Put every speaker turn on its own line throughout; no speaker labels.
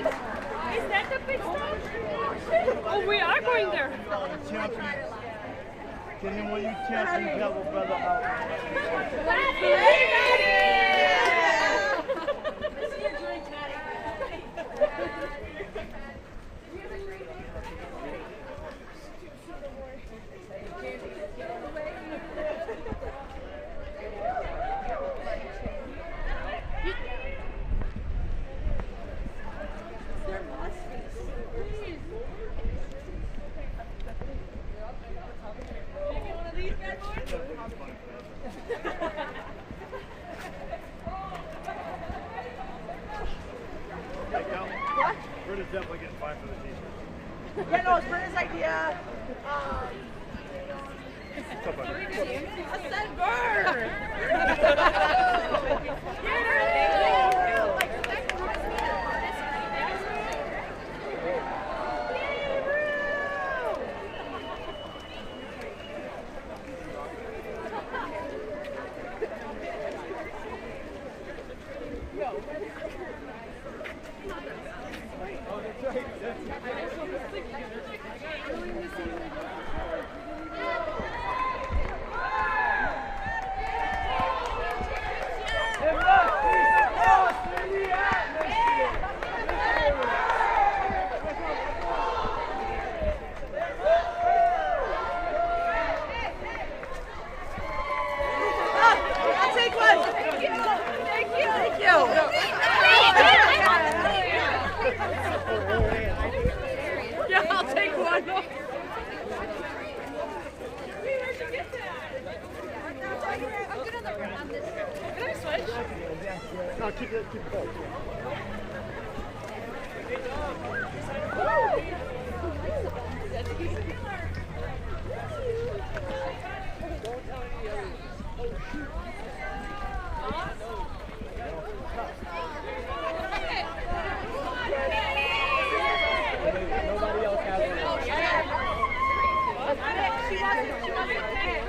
Is that the big stop? Oh, we are going there.
Get him when you champion level, brother, out.
This is your drink, Maddie.
Britta's definitely getting fined for the t-shirt.
Yeah, no, it's Britta's idea. I said bird!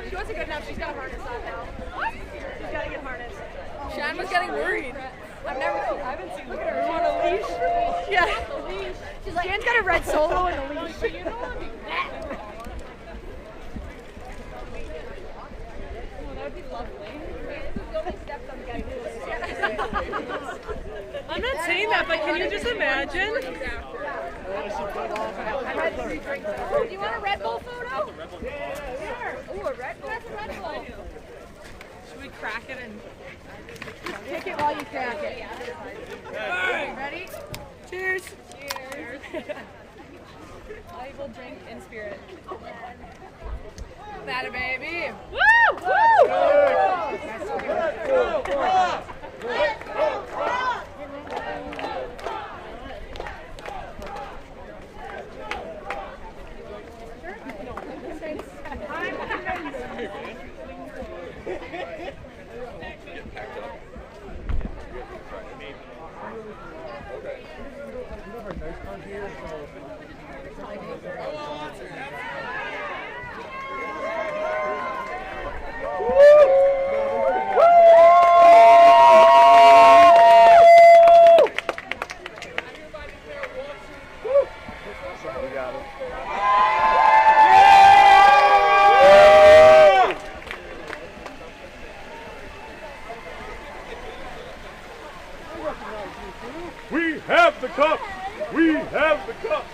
She wasn't good enough. She's got a harness on now. What? She's got to get harnessed.
Shan was getting worried.
I haven't seen. Look at her. On a leash.
Yeah.
Leash.
She's like, Shan's got a red solo and a leash.
But you don't want to be that. Oh, that would be lovely. This is the only steps I'm getting. I'm not saying that, but can you just imagine?
Do you want a Red Bull photo?
Sure. Ooh, a Red Bull. That's a Red Bull. Should we crack it and
Take it while you crack it.
ready?
Cheers.
Cheers. I will drink in spirit.
That a baby.
Woo!
We have the cup! We have the cup!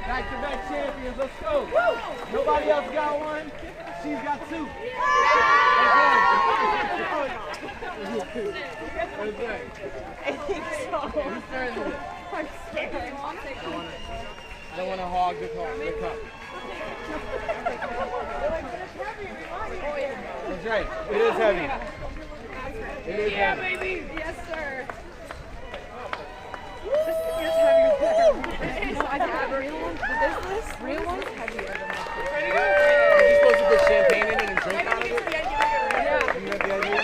Back-to-back champions, let's go! Nobody else got one? She's got two.
I think so.
Who's turn is it?
I'm scared.
I don't want to hog the cup. That's right. It is heavy. It is heavy.
Baby. Yes, sir. This is heavier than real ones. Real ones heavier than that.
Are you supposed to put champagne in it and drink out of it?
Yeah.
You have the idea?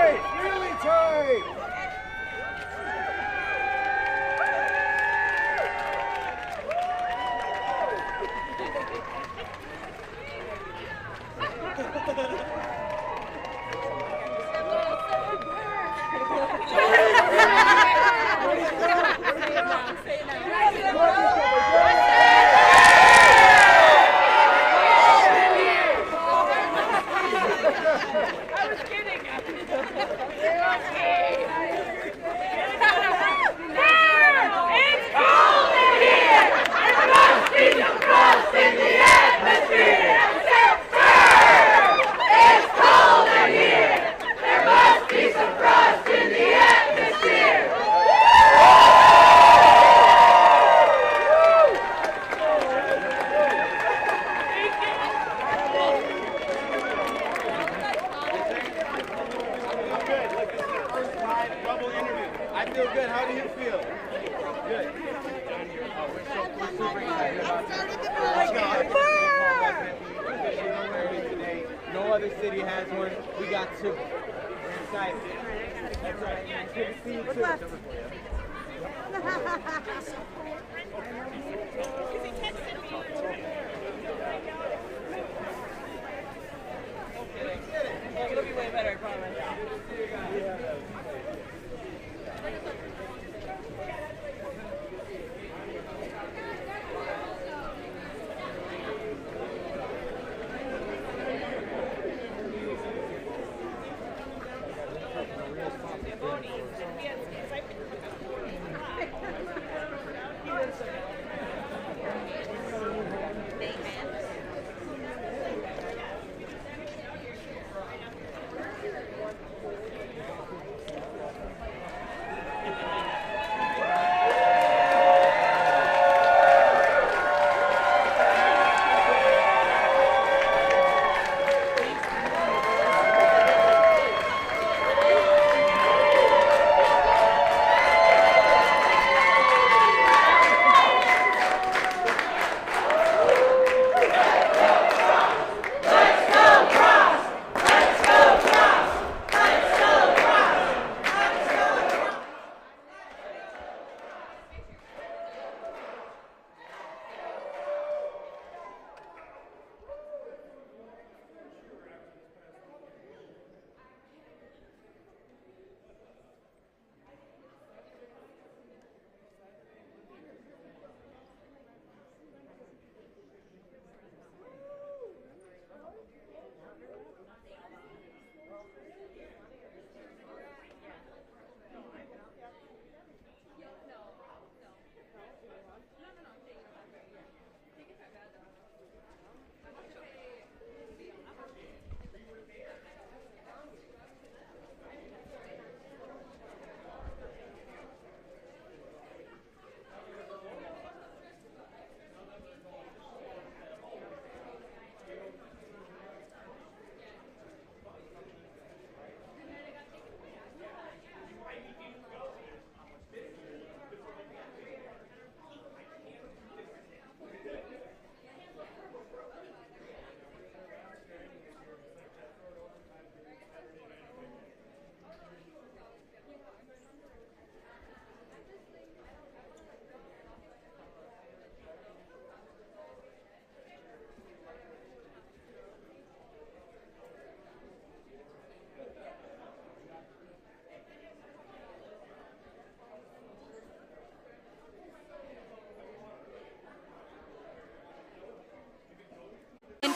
tight, really tight. I feel good. How do you feel? Good. No other city has one. We got two. We're excited. That's right. Good to see you too.
It'll be way better, I promise.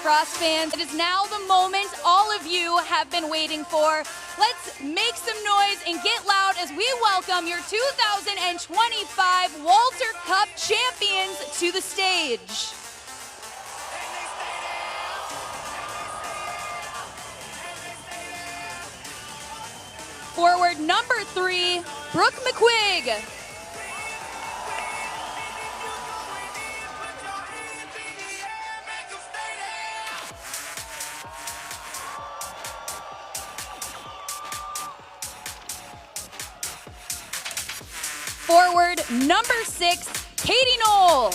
Cross fans, it is now the moment all of you have been waiting for. Let's make some noise and get loud as we welcome your 2025 Walter Cup champions to the stage. Forward number 3, Brooke McQuigg. Forward number 6, Katie Knoll.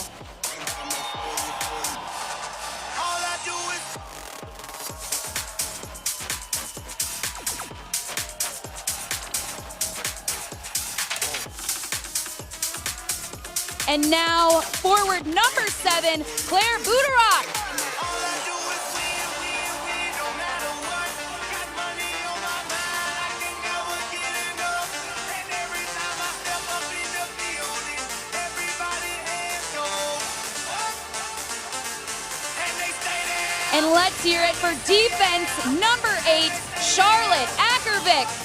And now, forward number 7, Claire Buderock. And let's hear it for defense number 8, Charlotte Ackervik.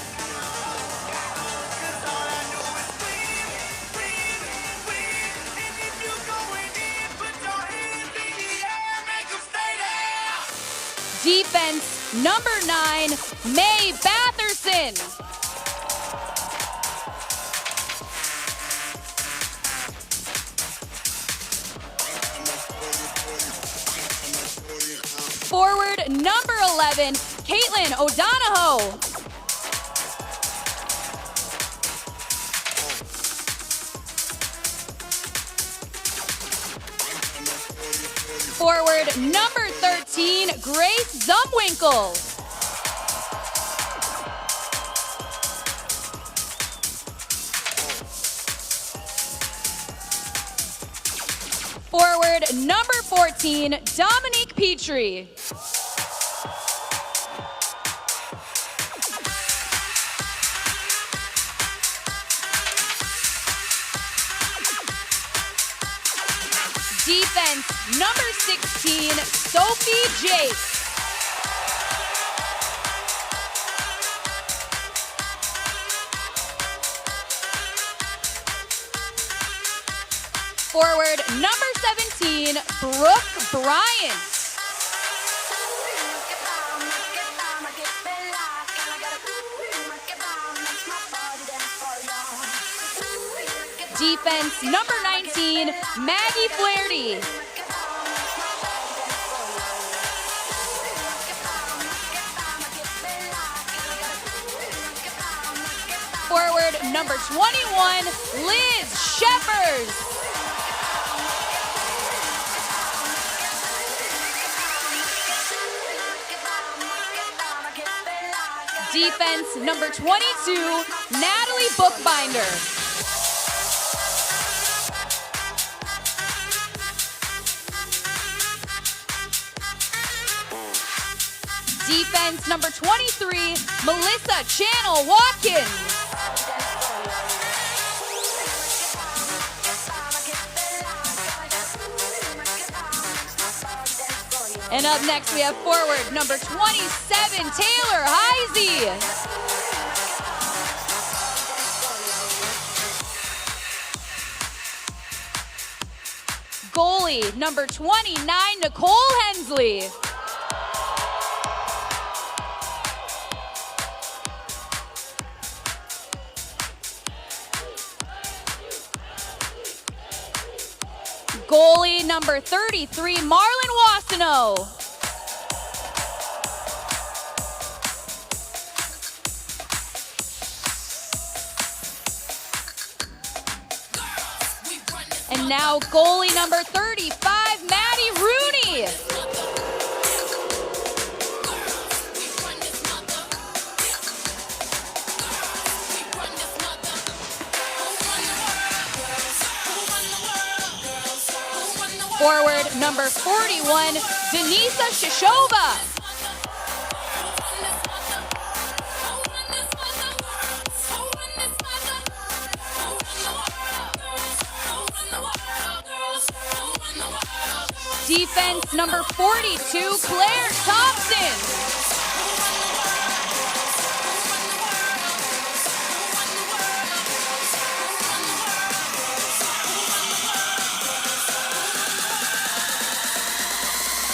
Defense number 9, May Batherson. Forward number 11, Caitlin O'Donohoe. Forward number 13, Grace Zumwinkle. Forward number 14, Dominique Petrie. Defense number 16, Sophie Jake. Forward number 17, Brooke Bryant. Defense number 19, Maggie Flaherty. Forward number 21, Liz Shepard. Defense number 22, Natalie Bookbinder. Defense number 23, Melissa Channel Watkins. And up next we have forward number 27, Taylor Heisey. Goalie number 29, Nicole Hensley. Goalie number 33, Marlon Wasino. And now goalie number 35, Maddie Rooney. Forward number 41, Denisa Shishova. Defense number 42, Claire Thompson.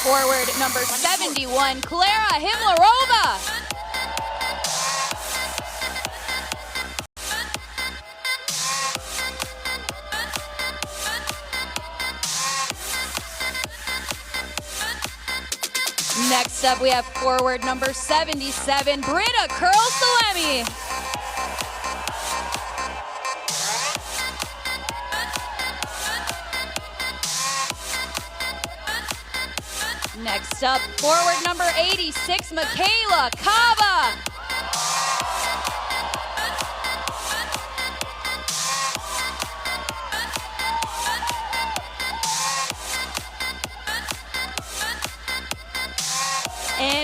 Forward number 71, Clara Himlarova. Next up, we have forward number 77, Britta Curl-Salemi. Next up, forward number 86, Michaela Cava.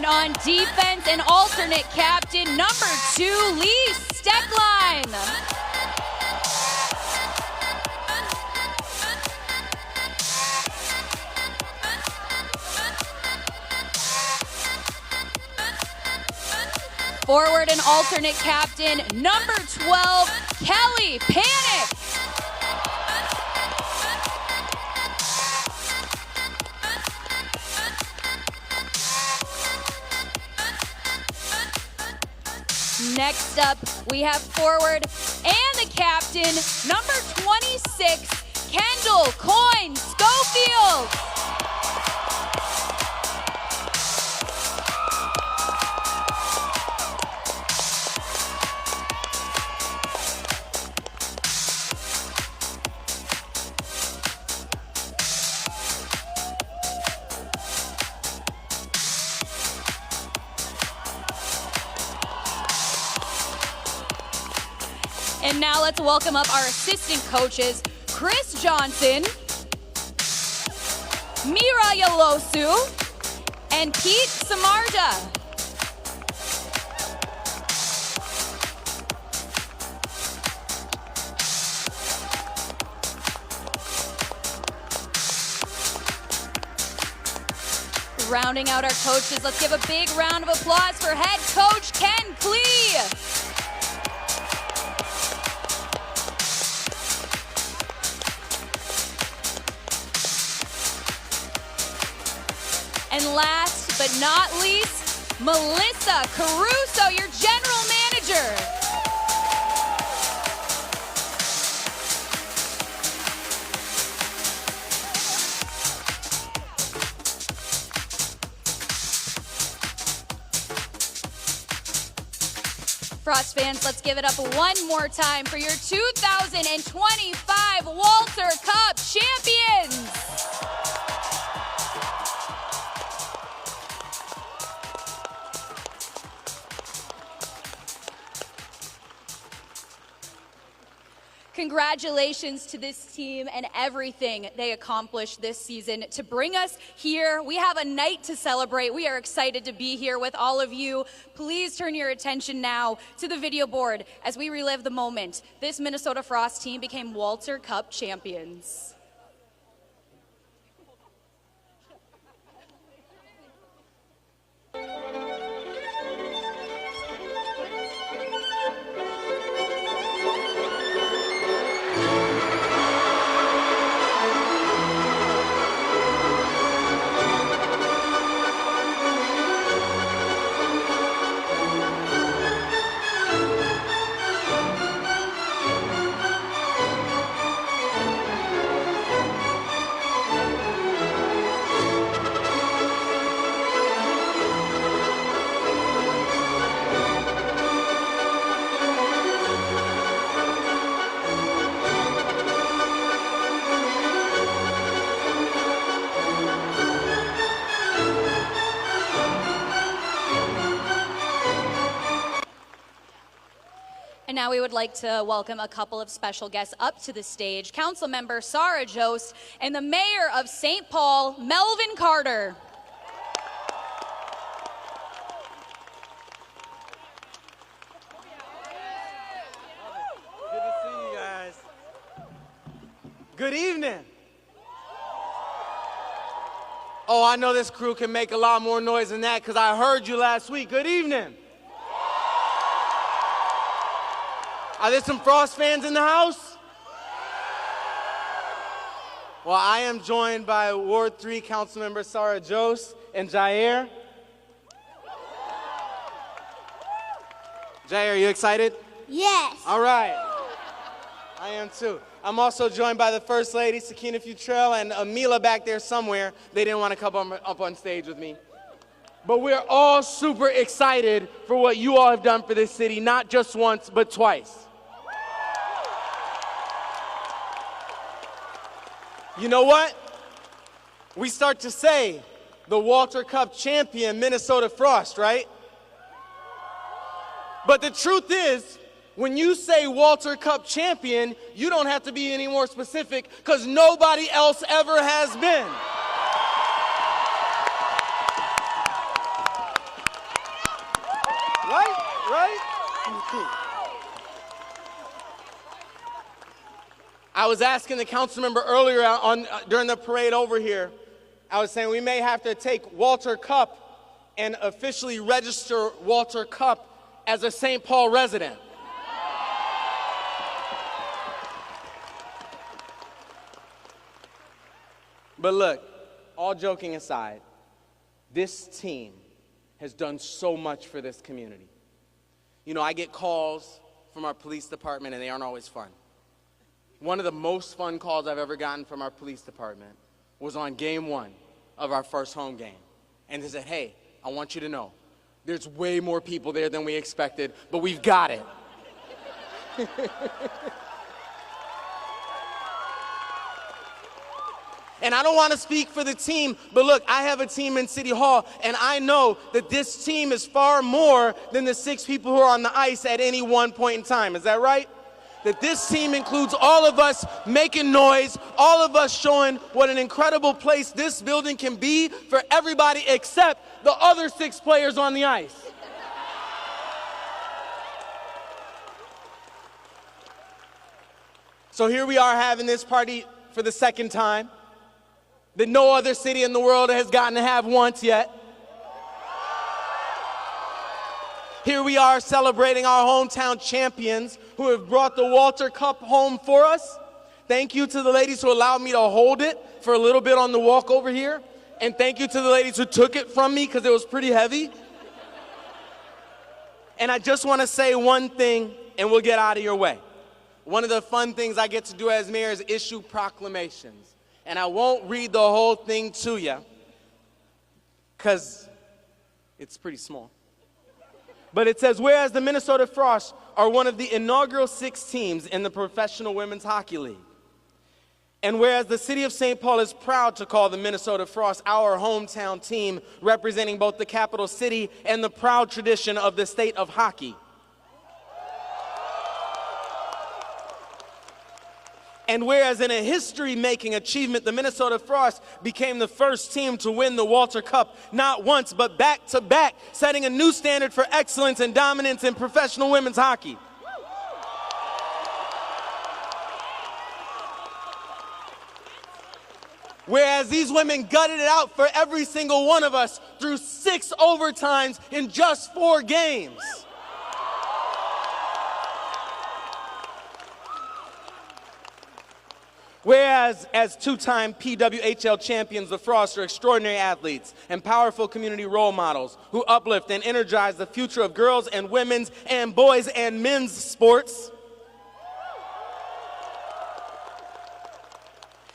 And on defense, an alternate captain, number 2, Lee Steckline. Forward and alternate captain, number 12, Kelly Panic. Next up, we have forward and the captain, number 26, Kendall Coyne Schofield. And now let's welcome up our assistant coaches, Chris Johnson, Mira Yalosu, and Pete Samarja. Rounding out our coaches, let's give a big round of applause for head coach Ken Klee. And last but not least, Melissa Caruso, your general manager. Frost fans, let's give it up one more time for your 2025 Walter Cup champions. Congratulations to this team and everything they accomplished this season to bring us here. We have a night to celebrate. We are excited to be here with all of you. Please turn your attention now to the video board as we relive the moment this Minnesota Frost team became Walter Cup champions. And now we would like to welcome a couple of special guests up to the stage. Councilmember Sarah Jost and the Mayor of St. Paul, Melvin Carter.
Good to see you guys. Good evening. Oh, I know this crew can make a lot more noise than that because I heard you last week. Good evening. Are there some Frost fans in the house? Well, I am joined by Ward 3 Councilmember Sarah Jost and Jair. Jair, are you excited?
Yes.
All right. I am too. I'm also joined by the First Lady, Sakina Futrell, and Amila back there somewhere. They didn't want to come up on stage with me. But we're all super excited for what you all have done for this city, not just once, but twice. You know what? We start to say the Walter Cup champion Minnesota Frost, right? But the truth is, when you say Walter Cup champion, you don't have to be any more specific because nobody else ever has been. Right? I was asking the council member earlier during the parade over here, I was saying we may have to take Walter Cup and officially register Walter Cup as a St. Paul resident. But look, all joking aside, this team has done so much for this community. You know, I get calls from our police department and they aren't always fun. One of the most fun calls I've ever gotten from our police department was on game 1 of our first home game. And they said, hey, I want you to know, there's way more people there than we expected, but we've got it. And I don't want to speak for the team, but look, I have a team in City Hall, and I know that this team is far more than the 6 people who are on the ice at any one point in time. Is that right? That this team includes all of us making noise, all of us showing what an incredible place this building can be for everybody except the other 6 players on the ice. So here we are having this party for the second time that no other city in the world has gotten to have once yet. Here we are celebrating our hometown champions who have brought the Walter Cup home for us. Thank you to the ladies who allowed me to hold it for a little bit on the walk over here. And thank you to the ladies who took it from me because it was pretty heavy. And I just want to say one thing and we'll get out of your way. One of the fun things I get to do as mayor is issue proclamations. And I won't read the whole thing to you because it's pretty small. But it says, whereas the Minnesota Frost are one of the inaugural 6 teams in the Professional Women's Hockey League. And whereas the city of St. Paul is proud to call the Minnesota Frost our hometown team, representing both the capital city and the proud tradition of the state of hockey. And whereas in a history-making achievement, the Minnesota Frost became the first team to win the Walter Cup, not once, but back-to-back, setting a new standard for excellence and dominance in professional women's hockey. Whereas these women gutted it out for every single one of us through 6 overtimes in just 4 games. Whereas, as 2-time PWHL champions, the Frost are extraordinary athletes and powerful community role models who uplift and energize the future of girls and women's and boys and men's sports.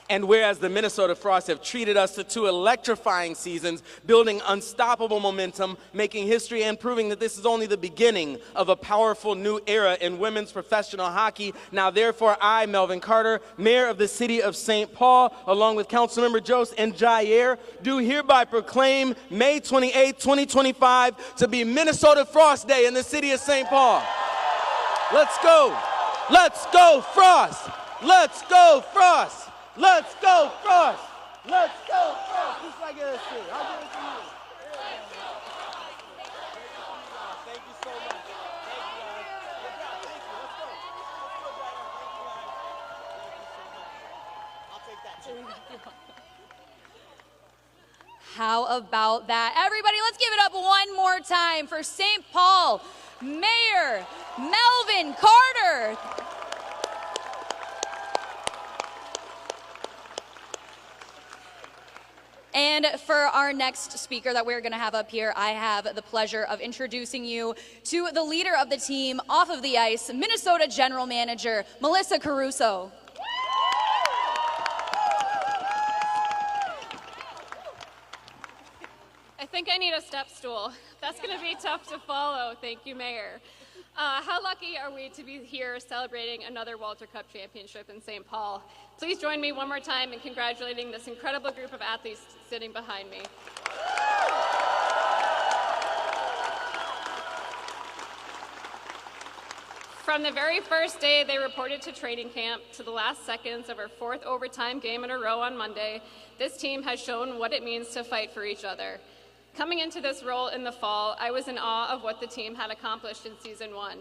And whereas the Minnesota Frost have treated us to 2 electrifying seasons, building unstoppable momentum, making history and proving that this is only the beginning of a powerful new era in women's professional hockey. Now therefore I, Melvin Carter, Mayor of the City of St. Paul, along with Councilmember Jose and Jair, do hereby proclaim May 28, 2025 to be Minnesota Frost Day in the City of St. Paul. Let's go. Let's go Frost. Let's go Frost. Let's go Frost! Let's go Frost! Just like this shit. I'll give it to you. Thank you so much. Thank you guys. Good job. Thank you. Let's go. Let's go, Jair. Thank you guys. Thank you so much. I'll take that too.
How about that? Everybody, let's give it up one more time for St. Paul Mayor Melvin Carter. And for our next speaker that we're going to have up here, I have the pleasure of introducing you to the leader of the team off of the ice, Minnesota General Manager Melissa Caruso.
I think I need a step stool. That's going to be tough to follow. Thank you, Mayor. How lucky are we to be here celebrating another Walter Cup championship in St. Paul? Please join me one more time in congratulating this incredible group of athletes sitting behind me. From the very first day they reported to training camp to the last seconds of our 4th overtime game in a row on Monday, this team has shown what it means to fight for each other. Coming into this role in the fall, I was in awe of what the team had accomplished in Season 1.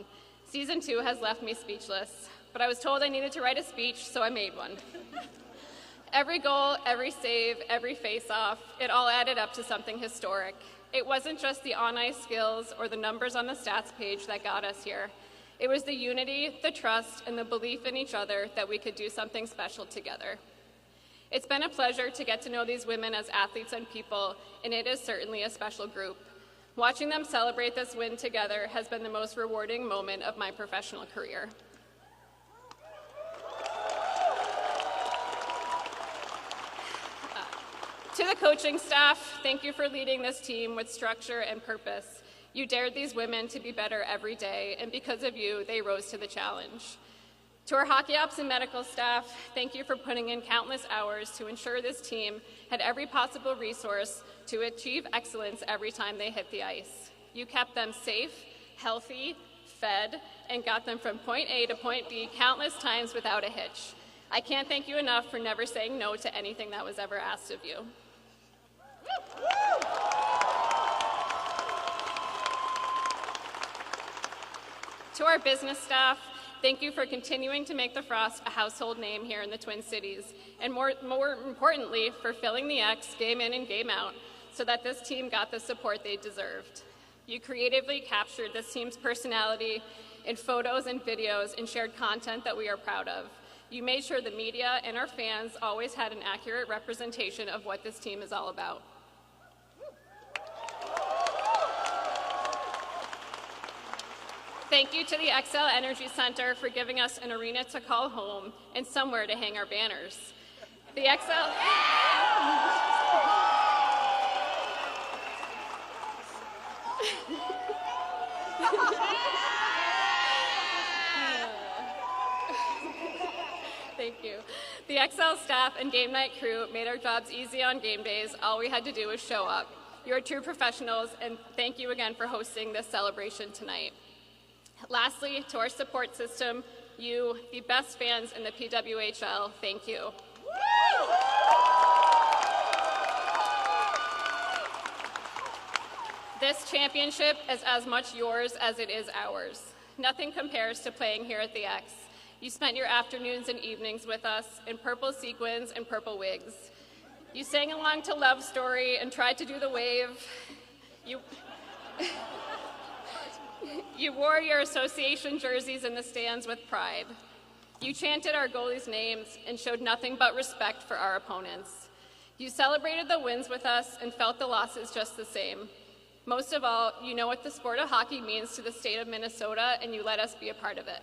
Season 2 has left me speechless, but I was told I needed to write a speech, so I made one. Every goal, every save, every face-off, it all added up to something historic. It wasn't just the on-ice skills or the numbers on the stats page that got us here. It was the unity, the trust, and the belief in each other that we could do something special together. It's been a pleasure to get to know these women as athletes and people, and it is certainly a special group. Watching them celebrate this win together has been the most rewarding moment of my professional career. To the coaching staff, thank you for leading this team with structure and purpose. You dared these women to be better every day, and because of you, they rose to the challenge. To our hockey ops and medical staff, thank you for putting in countless hours to ensure this team had every possible resource to achieve excellence every time they hit the ice. You kept them safe, healthy, fed, and got them from point A to point B countless times without a hitch. I can't thank you enough for never saying no to anything that was ever asked of you. To our business staff, thank you for continuing to make the Frost a household name here in the Twin Cities, and more importantly, for filling the X game in and game out so that this team got the support they deserved. You creatively captured this team's personality in photos and videos and shared content that we are proud of. You made sure the media and our fans always had an accurate representation of what this team is all about. Thank you to the Xcel Energy Center for giving us an arena to call home and somewhere to hang our banners. The Xcel... Thank you. The Xcel staff and game night crew made our jobs easy on game days. All we had to do was show up. You're true professionals, and thank you again for hosting this celebration tonight. Lastly, to our support system, you, the best fans in the PWHL, thank you. This championship is as much yours as it is ours. Nothing compares to playing here at the X. You spent your afternoons and evenings with us in purple sequins and purple wigs. You sang along to Love Story and tried to do the wave. You wore your association jerseys in the stands with pride. You chanted our goalies' names and showed nothing but respect for our opponents. You celebrated the wins with us and felt the losses just the same. Most of all, you know what the sport of hockey means to the state of Minnesota, and you let us be a part of it.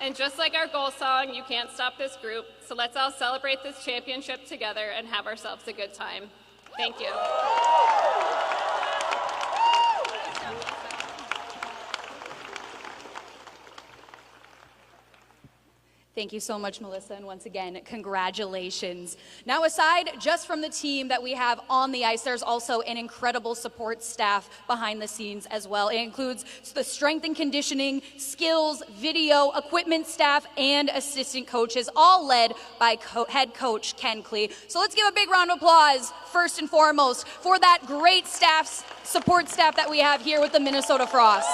And just like our goal song, you can't stop this group, so let's all celebrate this championship together and have ourselves a good time. Thank you.
Thank you so much, Melissa, and once again, congratulations. Now, aside just from the team that we have on the ice, there's also an incredible support staff behind the scenes as well. It includes the strength and conditioning, skills, video, equipment staff, and assistant coaches, all led by head coach Ken Klee. So let's give a big round of applause, first and foremost, for that great support staff that we have here with the Minnesota Frost.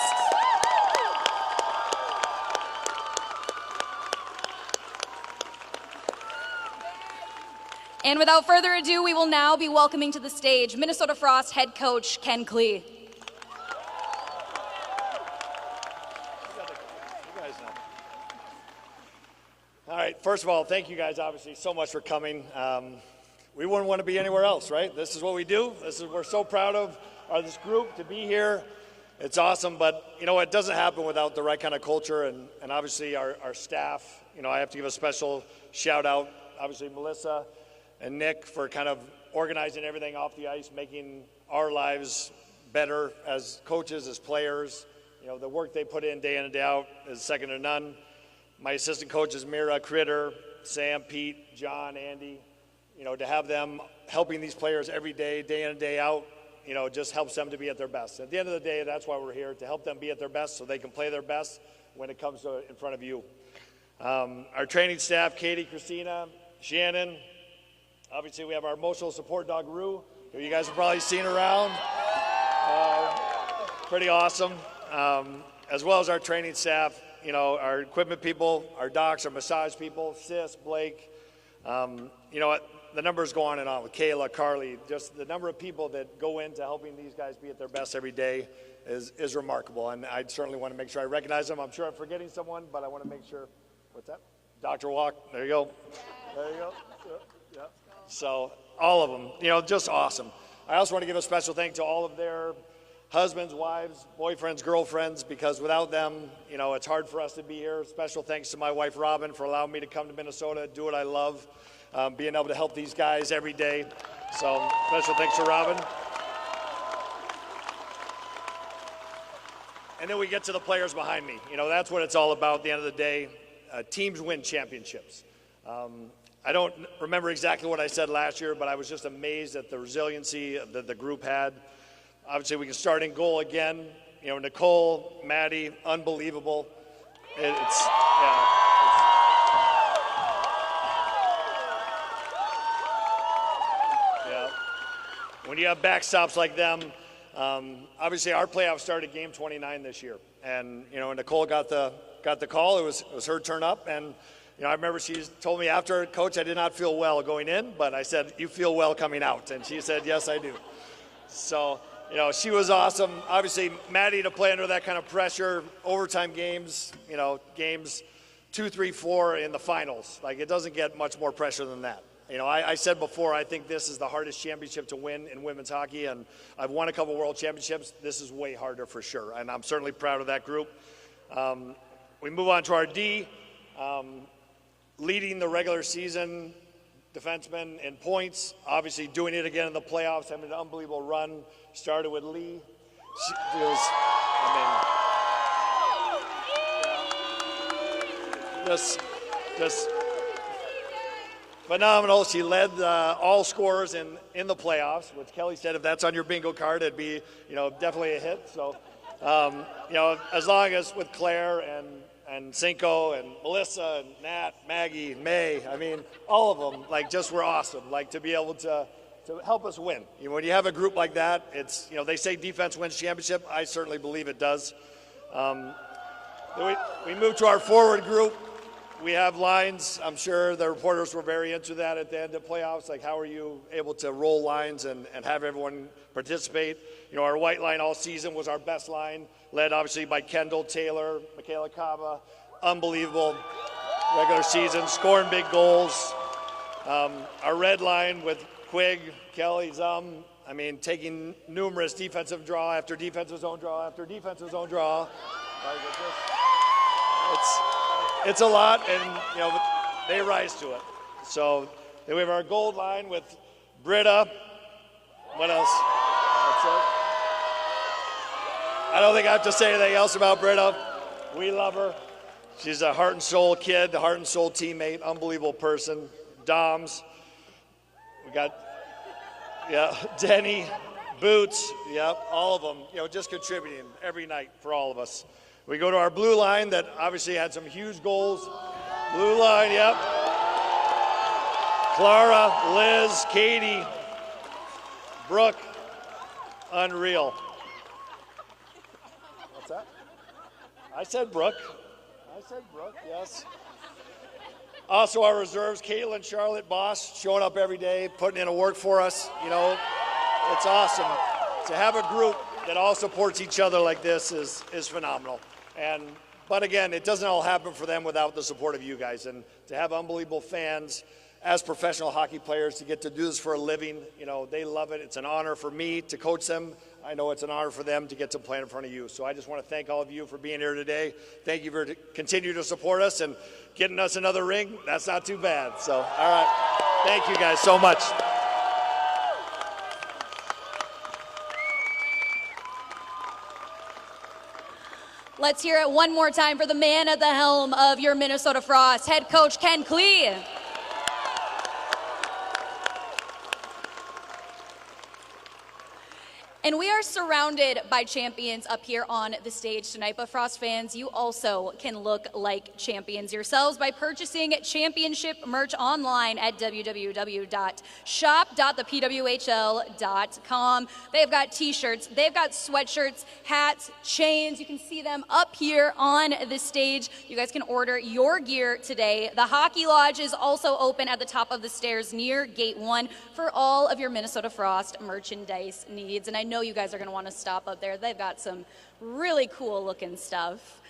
And without further ado, we will now be welcoming to the stage Minnesota Frost head coach Ken Klee.
All right, first of all, thank you guys obviously so much for coming. We wouldn't want to be anywhere else, right? This is what we do. We're so proud of this group to be here. It's awesome, but you know, it doesn't happen without the right kind of culture and obviously our staff. You know, I have to give a special shout out, obviously Melissa and Nick, for kind of organizing everything off the ice, making our lives better as coaches, as players. You know, the work they put in day out is second to none. My assistant coaches, Mira, Critter, Sam, Pete, John, Andy, you know, to have them helping these players every day in and day out, you know, just helps them to be at their best. At the end of the day, that's why we're here, to help them be at their best so they can play their best when it comes to in front of you. Our training staff, Katie, Christina, Shannon. Obviously, we have our emotional support dog, Rue, who you guys have probably seen around. Pretty awesome. As well as our training staff, you know, our equipment people, our docs, our massage people, Sis, Blake. You know what? The numbers go on and on with Kayla, Carly. Just the number of people that go into helping these guys be at their best every day is remarkable. And I certainly want to make sure I recognize them. I'm sure I'm forgetting someone, but I want to make sure. What's that? Dr. Walk. There you go. There you go. Yeah. So all of them, you know, just awesome. I also want to give a special thank to all of their husbands, wives, boyfriends, girlfriends, because without them, you know, it's hard for us to be here. Special thanks to my wife, Robin, for allowing me to come to Minnesota, do what I love, being able to help these guys every day. So special thanks to Robin. And then we get to the players behind me. You know, that's what it's all about at the end of the day. Teams win championships. I don't remember exactly what I said last year, but I was just amazed at the resiliency that the group had. Obviously, we can start in goal again. You know, Nicole, Maddie, unbelievable. Yeah. When you have backstops like them, obviously our playoffs started game 29 this year, and you know, Nicole got the call. It was her turn up, and you know, I remember she told me after, Coach, I did not feel well going in, but I said, you feel well coming out, and she said, yes, I do. So, you know, she was awesome. Obviously, Maddie to play under that kind of pressure, overtime games, you know, games 2, 3, 4 in the finals. Like, it doesn't get much more pressure than that. You know, I said before, I think this is the hardest championship to win in women's hockey, and I've won a couple world championships. This is way harder for sure, and I'm certainly proud of that group. We move on to our D, leading the regular season defenseman in points, obviously doing it again in the playoffs, having an unbelievable run. Started with Lee. She was, just phenomenal. She led all scorers in the playoffs, which Kelly said if that's on your bingo card, it'd be, you know, definitely a hit. So, you know, as long as with Claire and Cinco and Melissa and Nat, Maggie, May, I mean, all of them, like, just were awesome. Like, to be able to help us win. You know, when you have a group like that, it's, you know, they say defense wins championship. I certainly believe it does. We move to our forward group. We have lines. I'm sure the reporters were very into that at the end of playoffs. Like, how are you able to roll lines and have everyone participate? You know, our white line all season was our best line, led obviously by Kendall, Taylor, Michaela Cava. Unbelievable regular season, scoring big goals. Our red line with Quig, Kelly, I mean, taking numerous defensive draw after defensive zone draw after defensive zone draw. It's a lot, and you know, they rise to it. So then we have our gold line with Britta. What else? That's it. I don't think I have to say anything else about Britta. We love her. She's a heart and soul kid, a heart and soul teammate, unbelievable person. Doms. We got, yeah, Denny, Boots, yeah, all of them, you know, just contributing every night for all of us. We go to our blue line that obviously had some huge goals. Blue line, yep. Clara, Liz, Katie, Brooke, unreal. What's that? I said Brooke. Yes. Also our reserves, Caitlin, Charlotte, Boss, showing up every day, putting in a work for us. You know, it's awesome. To have a group that all supports each other like this is phenomenal. But again, it doesn't all happen for them without the support of you guys. And to have unbelievable fans as professional hockey players, to get to do this for a living, you know, they love it. It's an honor for me to coach them. I know it's an honor for them to get to play in front of you. So I just want to thank all of you for being here today. Thank you for continuing to support us and getting us another ring. That's not too bad. So, all right. Thank you guys so much.
Let's hear it one more time for the man at the helm of your Minnesota Frost, head coach Ken Klee. And we are surrounded by champions up here on the stage tonight. But Frost fans, you also can look like champions yourselves by purchasing championship merch online at www.shop.thepwhl.com. They've got t-shirts, they've got sweatshirts, hats, chains. You can see them up here on the stage. You guys can order your gear today. The Hockey Lodge is also open at the top of the stairs near Gate 1 for all of your Minnesota Frost merchandise needs. And I know you guys are going to want to stop up there. They've got some really cool looking stuff.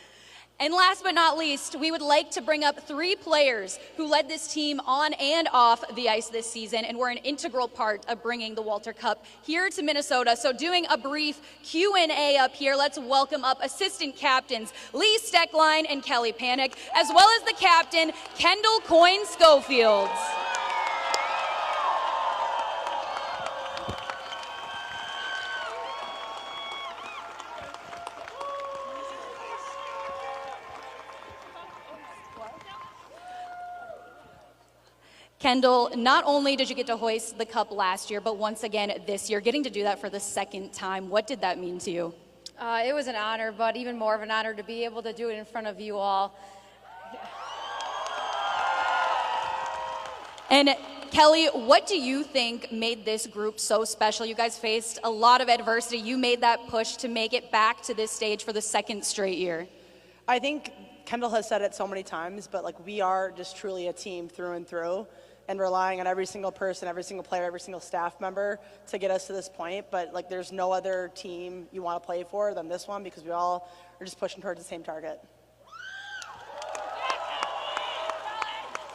And last but not least, we would like to bring up 3 players who led this team on and off the ice this season and were an integral part of bringing the Walter Cup here to Minnesota. So doing a brief Q&A up here, let's welcome up assistant captains Lee Steckline and Kelly Panic, as well as the captain, Kendall Coyne Schofield. Kendall, not only did you get to hoist the cup last year, but once again this year, getting to do that for the second time. What did that mean to you?
It was an honor, but even more of an honor to be able to do it in front of you all.
And Kelly, what do you think made this group so special? You guys faced a lot of adversity. You made that push to make it back to this stage for the second straight year.
I think Kendall has said it so many times, but we are just truly a team through and through, and relying on every single person, every single player, every single staff member to get us to this point. But there's no other team you want to play for than this one, because we all are just pushing towards the same target.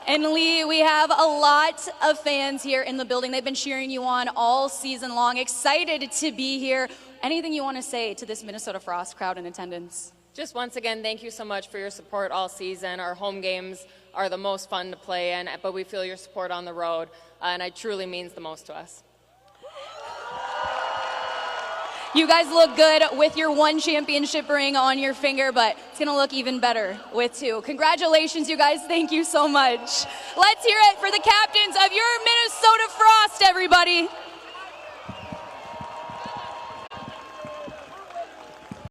And Lee, we have a lot of fans here in the building. They've been cheering you on all season long, excited to be here. Anything you want to say to this Minnesota Frost crowd in attendance?
Just once again, thank you so much for your support all season. Our home games are the most fun to play in, but we feel your support on the road, and it truly means the most to us.
You guys look good with your 1 championship ring on your finger, but it's going to look even better with 2. Congratulations, you guys. Thank you so much. Let's hear it for the captains of your Minnesota Frost, everybody.